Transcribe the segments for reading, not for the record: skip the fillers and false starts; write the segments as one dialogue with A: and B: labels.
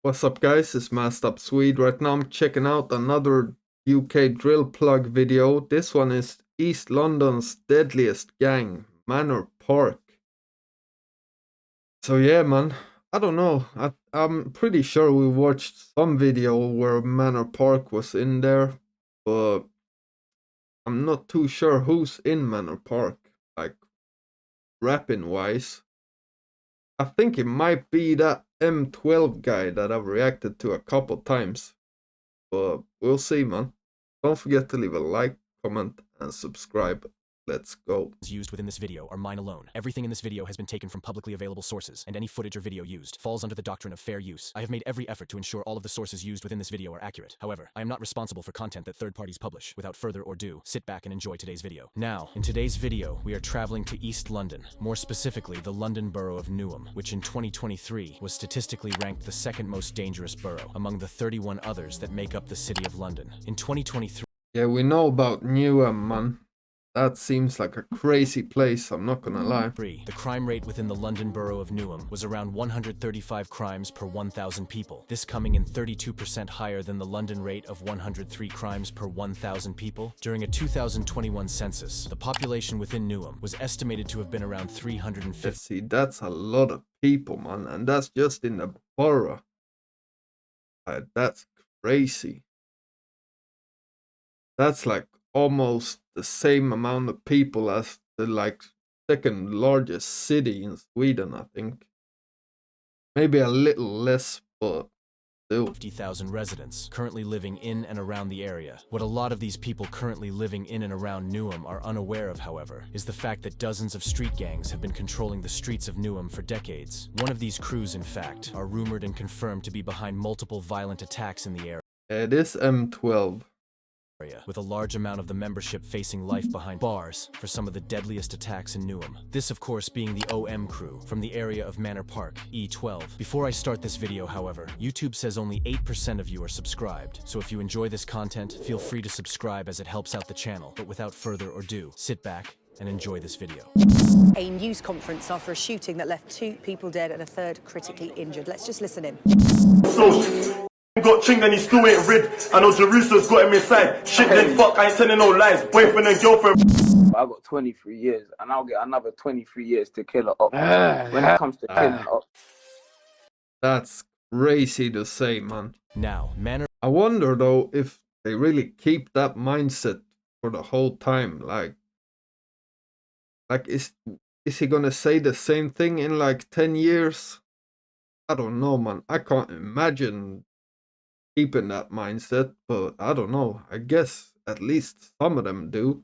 A: What's up guys, it's Masked Up Swede. Right now I'm checking out another UK drill plug video. This one is East London's deadliest gang, Manor Park. So yeah man, I don't know, I'm pretty sure we watched some video where Manor Park was in there, but I'm not too sure who's in Manor Park, like rapping wise. I think it might be that M12 guy that I've reacted to a couple times. But we'll see, man. Don't forget to leave a like, comment, and subscribe. Let's go.
B: Used within this video are mine alone. Everything in this video has been taken from publicly available sources, and any footage or video used falls under the doctrine of fair use. I have made every effort to ensure all of the sources used within this video are accurate. However, I am not responsible for content that third parties publish. Without further ado, sit back and enjoy today's video. Now, in today's video, we are traveling to East London, more specifically the London borough of Newham, which in 2023 was statistically ranked the second most dangerous borough among the 31 others that make up the city of London. In 2023,
A: yeah, we know about Newham, man. That seems like a crazy place, I'm not gonna lie.
B: The crime rate within the London borough of Newham was around 135 crimes per 1,000 people, this coming in 32% higher than the London rate of 103 crimes per 1,000 people. During a 2021 census, the population within Newham was estimated to have been around 350.
A: See, that's a lot of people, man, and that's just in the borough. That's crazy. That's like almost the same amount of people as the second largest city in Sweden, I think. Maybe a little less, but still.
B: 50,000 residents currently living in and around the area. What a lot of these people currently living in and around Newham are unaware of, however, is the fact that dozens of street gangs have been controlling the streets of Newham for decades. One of these crews, in fact, are rumored and confirmed to be behind multiple violent attacks in the area.
A: It is M12.
B: With a large amount of the membership facing life behind bars for some of the deadliest attacks in Newham. This, of course, being the OM crew from the area of Manor Park, E12. Before I start this video, however, YouTube says only 8% of you are subscribed. So if you enjoy this content, feel free to subscribe as it helps out the channel. But without further ado, sit back and enjoy this video.
C: A news conference after a shooting that left 2 people dead and a 3rd critically injured. Let's just listen in.
D: Got chinged and he still ain't rid. I know Jerusalem's got him inside. Shit then fuck, I ain't telling no lies. Boyfriend and girlfriend.
E: I got 23 years and I'll get another 23 years to kill her up. When it comes to killing her up.
A: That's crazy to say, man.
B: Now, Manor.
A: I wonder though if they really keep that mindset for the whole time. Like is he gonna say the same thing in like 10 years? I don't know, man. I can't imagine keeping that mindset, but I don't know. I guess at least some of them do.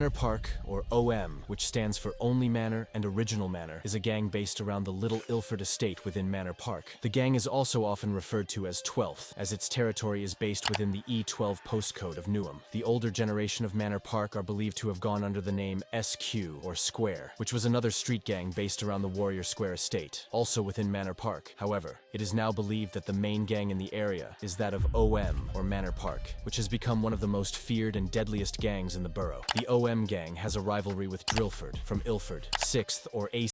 B: Manor Park, or OM, which stands for Only Manor and Original Manor, is a gang based around the Little Ilford estate within Manor Park. The gang is also often referred to as 12th, as its territory is based within the E12 postcode of Newham. The older generation of Manor Park are believed to have gone under the name SQ, or Square, which was another street gang based around the Warrior Square estate, also within Manor Park. However, it is now believed that the main gang in the area is that of OM, or Manor Park, which has become one of the most feared and deadliest gangs in the borough. The OM gang has a rivalry with Drillford from Ilford, 6th or AC.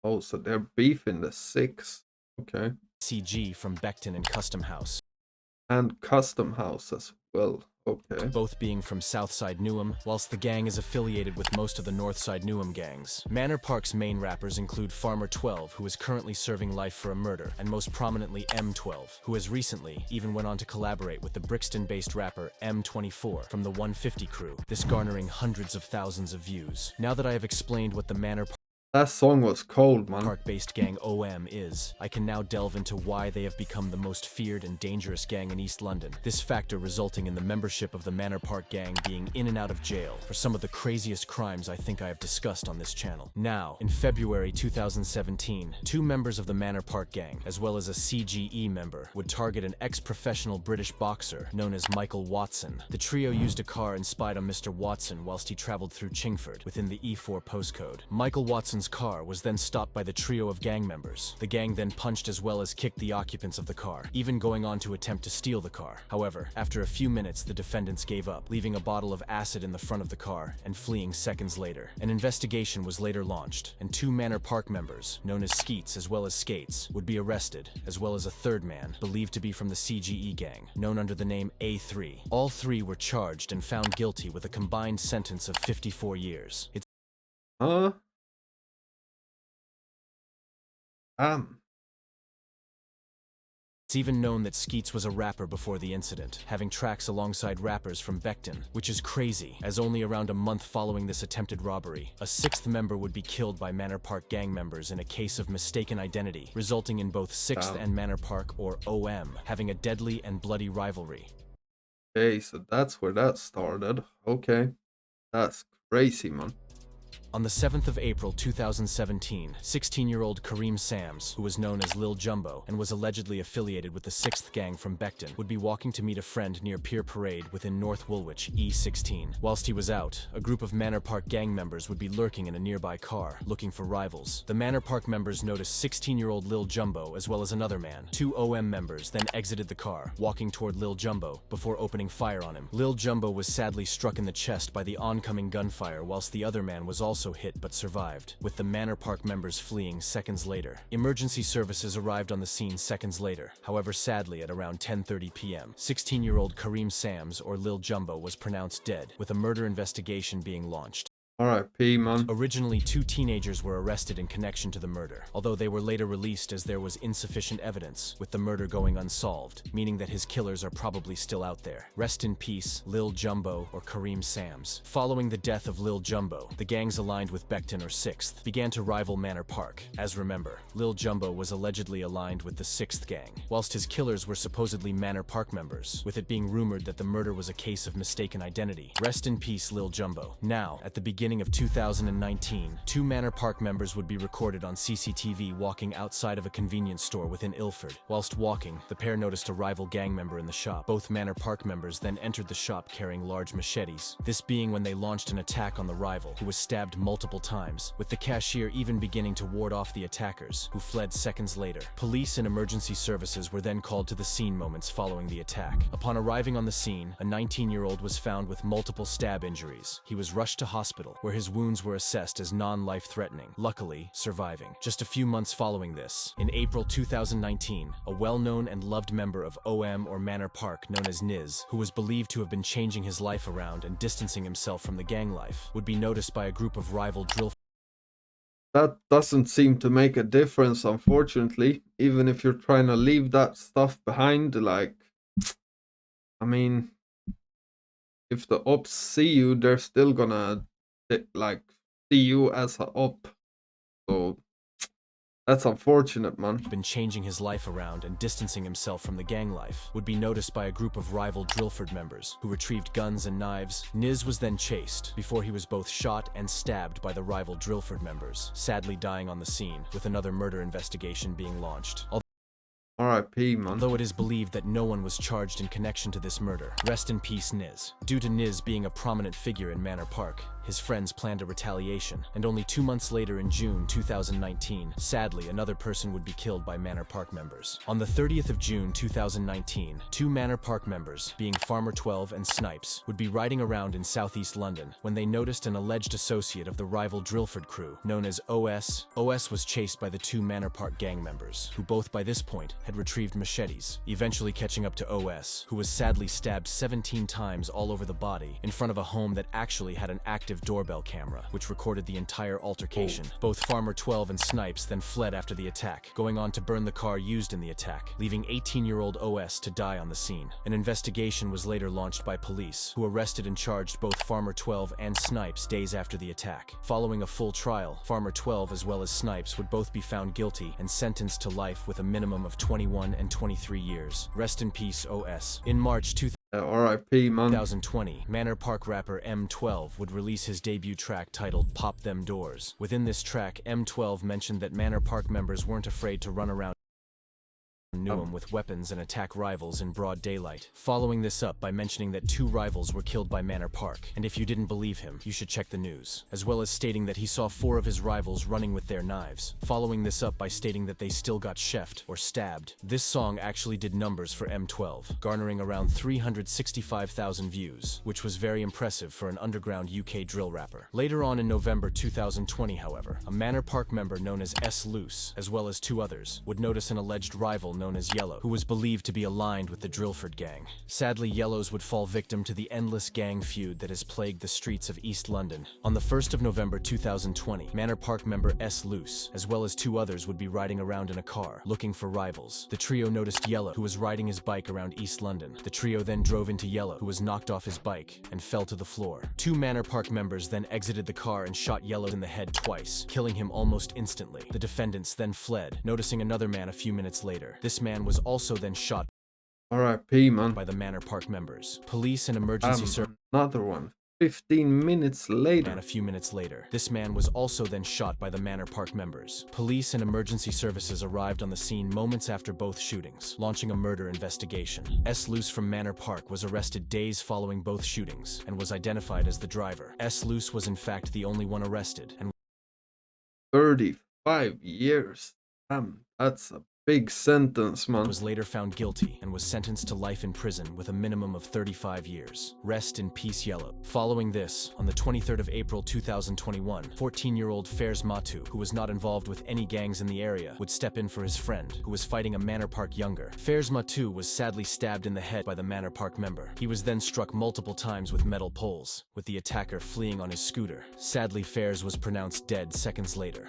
A: Oh, so they're beefing the 6th. Okay.
B: CG from Beckton and Custom House.
A: And Custom House as well. Okay.
B: Both being from Southside Newham, whilst the gang is affiliated with most of the Northside Newham gangs. Manor Park's main rappers include Farmer 12, who is currently serving life for a murder, and most prominently M12, who has recently even went on to collaborate with the Brixton-based rapper M24 from the 150 crew, this garnering hundreds of thousands of views. Now that I have explained what the Manor
A: That song was cold, man.
B: Park-based gang OM is, I can now delve into why they have become the most feared and dangerous gang in East London. This factor resulting in the membership of the Manor Park gang being in and out of jail for some of the craziest crimes I think I have discussed on this channel. Now, in February 2017, 2 members of the Manor Park gang, as well as a CGE member, would target an ex-professional British boxer known as Michael Watson. The trio used a car and spied on Mr. Watson whilst he traveled through Chingford within the E4 postcode. Michael Watson's gun's car was then stopped by the trio of gang members. The gang then punched as well as kicked the occupants of the car, even going on to attempt to steal the car. However, after a few minutes, the defendants gave up, leaving a bottle of acid in the front of the car and fleeing seconds later. An investigation was later launched, and 2 Manor Park members, known as Skeets as well as Skates, would be arrested, as well as a third man, believed to be from the CGE gang, known under the name A3. All 3 were charged and found guilty with a combined sentence of 54 years.
A: Huh?
B: It's even known that Skeets was a rapper before the incident, having tracks alongside rappers from Beckton, which is crazy, as only around a month following this attempted robbery, a 6th member would be killed by Manor Park gang members in a case of mistaken identity, resulting in both 6th and Manor Park, or OM, having a deadly and bloody rivalry.
A: Okay, so that's where that started. Okay. That's crazy, man.
B: On the 7th of April 2017, 16-year-old Kareem Sams, who was known as Lil Jumbo and was allegedly affiliated with the 6th gang from Beckton, would be walking to meet a friend near Pier Parade within North Woolwich, E16. Whilst he was out, a group of Manor Park gang members would be lurking in a nearby car, looking for rivals. The Manor Park members noticed 16-year-old Lil Jumbo as well as another man. 2 OM members then exited the car, walking toward Lil Jumbo, before opening fire on him. Lil Jumbo was sadly struck in the chest by the oncoming gunfire, whilst the other man was also hit but survived, with the Manor Park members fleeing seconds later. Emergency services arrived on the scene seconds later. However, sadly, at around 10:30 p.m., 16-year-old Kareem Sams, or Lil Jumbo, was pronounced dead, with a murder investigation being launched.
A: R.I.P., man.
B: Originally, 2 teenagers were arrested in connection to the murder, although they were later released as there was insufficient evidence, with the murder going unsolved, meaning that his killers are probably still out there. Rest in peace, Lil Jumbo, or Kareem Sams. Following the death of Lil Jumbo, the gangs aligned with Beckton, or 6th, began to rival Manor Park. As remember, Lil Jumbo was allegedly aligned with the 6th gang, whilst his killers were supposedly Manor Park members, with it being rumored that the murder was a case of mistaken identity. Rest in peace, Lil Jumbo. Now, at the beginning of 2019, 2 Manor Park members would be recorded on CCTV walking outside of a convenience store within Ilford. Whilst walking, the pair noticed a rival gang member in the shop. Both Manor Park members then entered the shop carrying large machetes, this being when they launched an attack on the rival, who was stabbed multiple times, with the cashier even beginning to ward off the attackers, who fled seconds later. Police and emergency services were then called to the scene moments following the attack. Upon arriving on the scene, a 19-year-old was found with multiple stab injuries. He was rushed to hospital, where his wounds were assessed as non-life-threatening, luckily surviving. Just a few months following this, in April 2019, a well-known and loved member of OM, or Manor Park, known as Niz, who was believed to have been changing his life around and distancing himself from the gang life, would be noticed by a group of rival drill.
A: That doesn't seem to make a difference, unfortunately. Even if you're trying to leave that stuff behind, like, I mean, if the ops see you, they're still gonna, like, see you as a op. So that's unfortunate, man.
B: Been changing his life around and distancing himself from the gang life, would be noticed by a group of rival Drillford members, who retrieved guns and knives. Niz was then chased, before he was both shot and stabbed by the rival Drillford members, sadly dying on the scene, with another murder investigation being launched.
A: R.I.P., man.
B: Although it is believed that no one was charged in connection to this murder. Rest in peace, Niz. Due to Niz being a prominent figure in Manor Park, his friends planned a retaliation, and only 2 months later in June 2019, sadly, another person would be killed by Manor Park members. On the 30th of June 2019, 2 Manor Park members, being Farmer 12 and Snipes, would be riding around in southeast London when they noticed an alleged associate of the rival Drillford crew, known as OS. OS was chased by the 2 Manor Park gang members, who both by this point had retrieved machetes, eventually catching up to OS, who was sadly stabbed 17 times all over the body in front of a home that actually had an active doorbell camera, which recorded the entire altercation. Both Farmer 12 and Snipes then fled after the attack, going on to burn the car used in the attack, leaving 18-year-old OS to die on the scene. An investigation was later launched by police, who arrested and charged both Farmer 12 and Snipes days after the attack. Following a full trial, Farmer 12 as well as Snipes would both be found guilty and sentenced to life with a minimum of 21 and 23 years. Rest in peace, OS. In March
A: R.I.P., man.
B: 2020, Manor Park rapper M12 would release his debut track titled Pop Them Doors. Within this track, M12 mentioned that Manor Park members weren't afraid to run around knew him with weapons and attack rivals in broad daylight, following this up by mentioning that 2 rivals were killed by Manor Park, and if you didn't believe him, you should check the news, as well as stating that he saw 4 of his rivals running with their knives, following this up by stating that they still got chefed or stabbed. This song actually did numbers for M12, garnering around 365,000 views, which was very impressive for an underground UK drill rapper. Later on in November 2020, however, a Manor Park member known as S. Loose, as well as 2 others, would notice an alleged rival known as Yellow, who was believed to be aligned with the Drillford gang. Sadly, Yellows would fall victim to the endless gang feud that has plagued the streets of East London. On the 1st of November 2020, Manor Park member S. Loose, as well as 2 others, would be riding around in a car, looking for rivals. The trio noticed Yellow, who was riding his bike around East London. The trio then drove into Yellow, who was knocked off his bike and fell to the floor. 2 Manor Park members then exited the car and shot Yellow in the head twice, killing him almost instantly. The defendants then fled, noticing another man a few minutes later. This man was also then shot
A: R.I.P. man.
B: by the Manor Park members. Police and emergency services.
A: Another one. 15 minutes later.
B: And a few minutes later, this man was also then shot by the Manor Park members. Police and emergency services arrived on the scene moments after both shootings, launching a murder investigation. S. Loose from Manor Park was arrested days following both shootings and was identified as the driver. S. Loose was in fact the only one arrested and
A: 35 years. Damn, that's a big sentence, man.
B: was later found guilty and was sentenced to life in prison with a minimum of 35 years. Rest in peace, Yellow. Following this, on the 23rd of April 2021, 14-year-old Fairs Matu, who was not involved with any gangs in the area, would step in for his friend, who was fighting a Manor Park younger. Fairs Matu was sadly stabbed in the head by the Manor Park member. He was then struck multiple times with metal poles, with the attacker fleeing on his scooter. Sadly, Fairs was pronounced dead seconds later,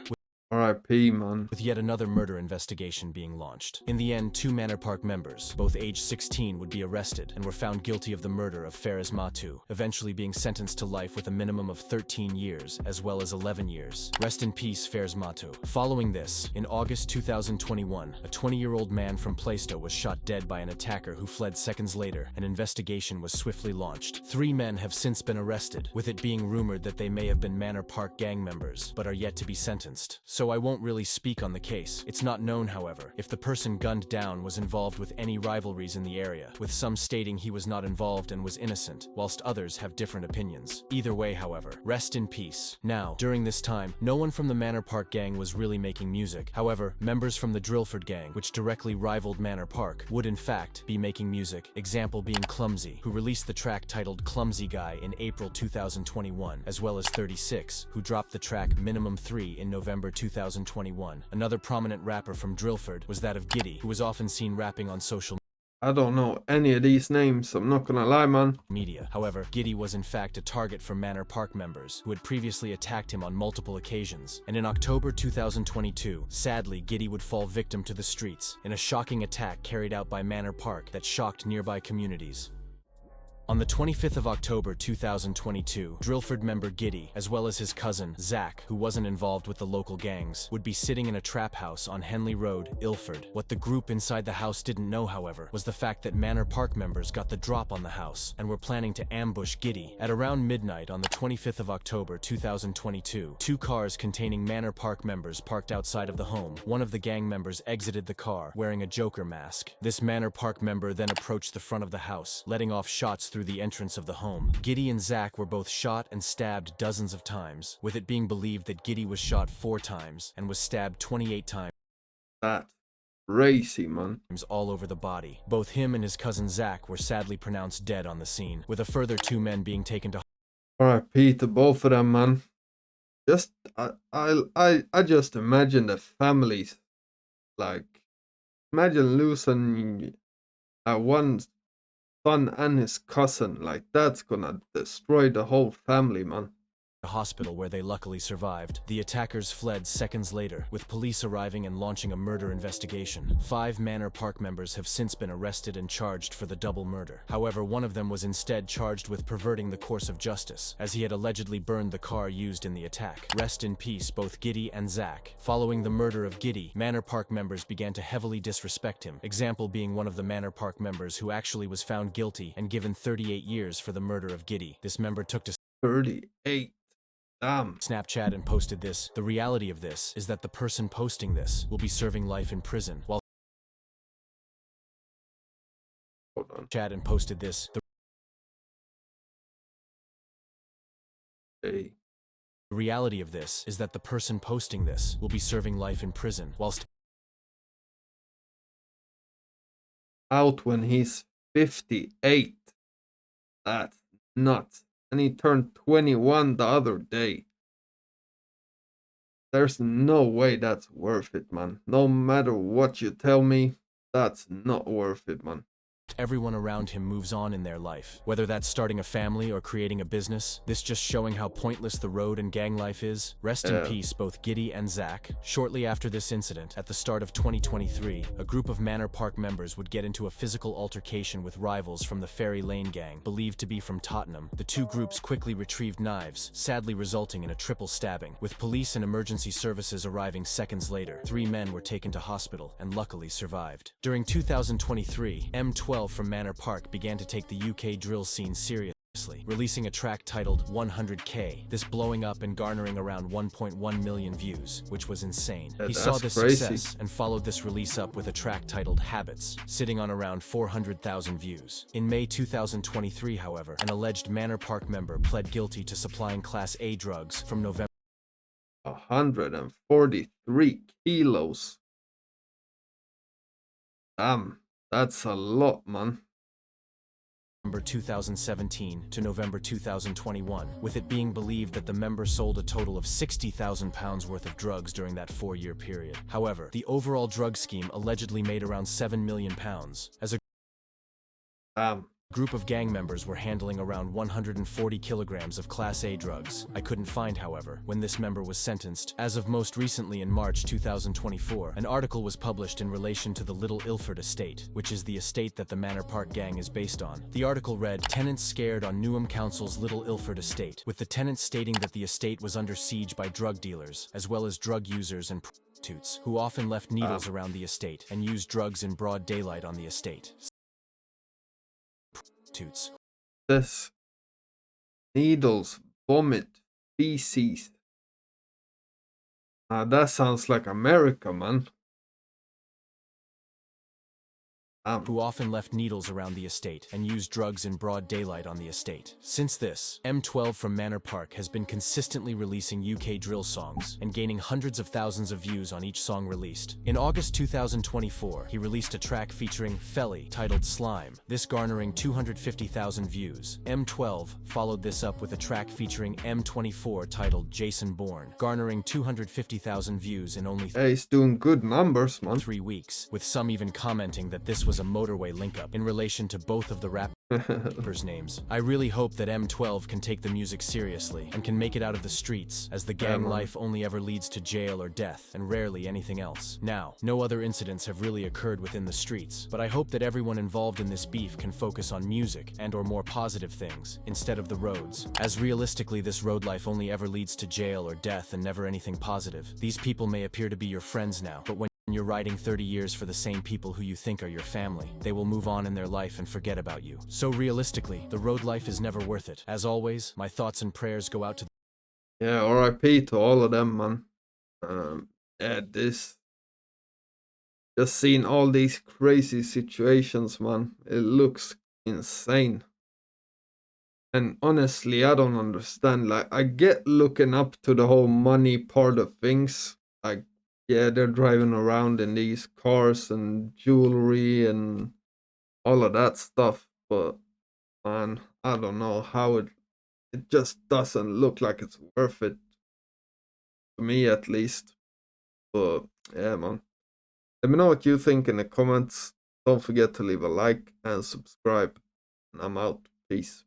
A: R.I.P. man.
B: with yet another murder investigation being launched. In the end, 2 Manor Park members, both age 16, would be arrested and were found guilty of the murder of Faraz Matu, eventually being sentenced to life with a minimum of 13 years, as well as 11 years. Rest in peace, Faraz Matu. Following this, in August 2021, a 20-year-old man from Plaistow was shot dead by an attacker who fled seconds later. An investigation was swiftly launched. 3 men have since been arrested, with it being rumored that they may have been Manor Park gang members, but are yet to be sentenced. So I won't really speak on the case. It's not known, however, if the person gunned down was involved with any rivalries in the area, with some stating he was not involved and was innocent, whilst others have different opinions. Either way, however, rest in peace. Now, during this time, no one from the Manor Park gang was really making music. However, members from the Drillford gang, which directly rivaled Manor Park, would in fact be making music, example being Clumsy, who released the track titled Clumsy Guy in April 2021, as well as 36, who dropped the track Minimum 3 in November 2021. Another prominent rapper from Drillford was that of Giddy, who was often seen rapping on social
A: I don't know any of these names, I'm not gonna lie, man.
B: media. However, Giddy was in fact a target for Manor Park members who had previously attacked him on multiple occasions. And in October 2022, sadly, Giddy would fall victim to the streets in a shocking attack carried out by Manor Park that shocked nearby communities. On the 25th of October 2022, Drillford member Giddy, as well as his cousin, Zach, who wasn't involved with the local gangs, would be sitting in a trap house on Henley Road, Ilford. What the group inside the house didn't know, however, was the fact that Manor Park members got the drop on the house and were planning to ambush Giddy. At around midnight on the 25th of October 2022, 2 cars containing Manor Park members parked outside of the home. One of the gang members exited the car, wearing a Joker mask. This Manor Park member then approached the front of the house, letting off shots through the entrance of the home. Giddy and Zach were both shot and stabbed dozens of times, with it being believed that Giddy was shot 4 times and was stabbed 28 times.
A: That's crazy, man.
B: All over the body. Both him and his cousin Zach were sadly pronounced dead on the scene, with a further 2 men being taken to
A: R.I.P. to both of them, man. Just I just imagine the families, like, imagine losing one son and his cousin. Like, that's gonna destroy the whole family, man.
B: hospital where they luckily survived. The attackers fled seconds later, with police arriving and launching a murder investigation. 5 Manor Park members have since been arrested and charged for the double murder. However, one of them was instead charged with perverting the course of justice, as he had allegedly burned the car used in the attack. Rest in peace, both Giddy and Zach. Following the murder of Giddy, Manor Park members began to heavily disrespect him, example being one of the Manor Park members who actually was found guilty and given 38 years for the murder of Giddy. This member took to
A: 38. Damn.
B: Snapchat and posted this. The reality of this is that the person posting this will be serving life in prison, while
A: Hold on.
B: chat and posted this.
A: Hey.
B: The reality of this is that the person posting this will be serving life in prison, whilst
A: Out when he's 58. That's nuts. And he turned 21 the other day. There's no way that's worth it, man. No matter what you tell me, that's not worth it, man.
B: everyone around him moves on in their life. Whether that's starting a family or creating a business, this just showing how pointless the road and gang life is. Rest in peace, both Giddy and Zach. Shortly after this incident, at the start of 2023, a group of Manor Park members would get into a physical altercation with rivals from the Ferry Lane gang, believed to be from Tottenham. The two groups quickly retrieved knives, sadly resulting in a triple stabbing. With police and emergency services arriving seconds later, 3 men were taken to hospital and luckily survived. During 2023, M12 from Manor Park began to take the UK drill scene seriously, releasing a track titled 100K, this blowing up and garnering around 1.1 million views, which was insane. He saw this success and followed this release up with a track titled Habits, sitting on around 400,000 views. In May 2023, however, an alleged Manor Park member pled guilty to supplying Class A drugs from November
A: 143 kilos. Damn, that's a lot, man.
B: 2017 to November 2021, with it being believed that the member sold a total of £60,000 worth of drugs during that 4-year period. However, the overall drug scheme allegedly made around £7 million. As a group of gang members were handling around 140 kilograms of Class A drugs. I couldn't find, however, when this member was sentenced. As of most recently in March 2024, an article was published in relation to the Little Ilford estate, which is the estate that the Manor Park gang is based on. The article read, "Tenants scared on Newham Council's Little Ilford estate," with the tenants stating that the estate was under siege by drug dealers, as well as drug users and prostitutes, who often left needles around the estate and used drugs in broad daylight on the estate.
A: This needles, vomit, feces. That sounds like America, man.
B: Who often left needles around the estate and used drugs in broad daylight on the estate. Since this, M12 from Manor Park has been consistently releasing UK drill songs and gaining hundreds of thousands of views on each song released. In August 2024, he released a track featuring Felly titled Slime, this garnering 250,000 views. M12 followed this up with a track featuring M24 titled Jason Bourne, garnering 250,000 views in only
A: he's doing good numbers, man.
B: 3 weeks, with some even commenting that this was a motorway link-up in relation to both of the rappers' names. I really hope that M12 can take the music seriously and can make it out of the streets, as the gang life only ever leads to jail or death, and rarely anything else. Now, no other incidents have really occurred within the streets, but I hope that everyone involved in this beef can focus on music and or more positive things, instead of the roads, as realistically this road life only ever leads to jail or death and never anything positive. These people may appear to be your friends now, but when you're riding 30 years for the same people who you think are your family, they will move on in their life and forget about you. So realistically, the road life is never worth it. As always, my thoughts and prayers go out to
A: Yeah, RIP to all of them, man. This just seeing all these crazy situations, man. It looks insane. And honestly, I don't understand. Like, I get looking up to the whole money part of things. Like, yeah, they're driving around in these cars and jewelry and all of that stuff. But man, I don't know how it just doesn't look like it's worth it. To me, at least. But yeah, man. Let me know what you think in the comments. Don't forget to leave a like and subscribe. And I'm out. Peace.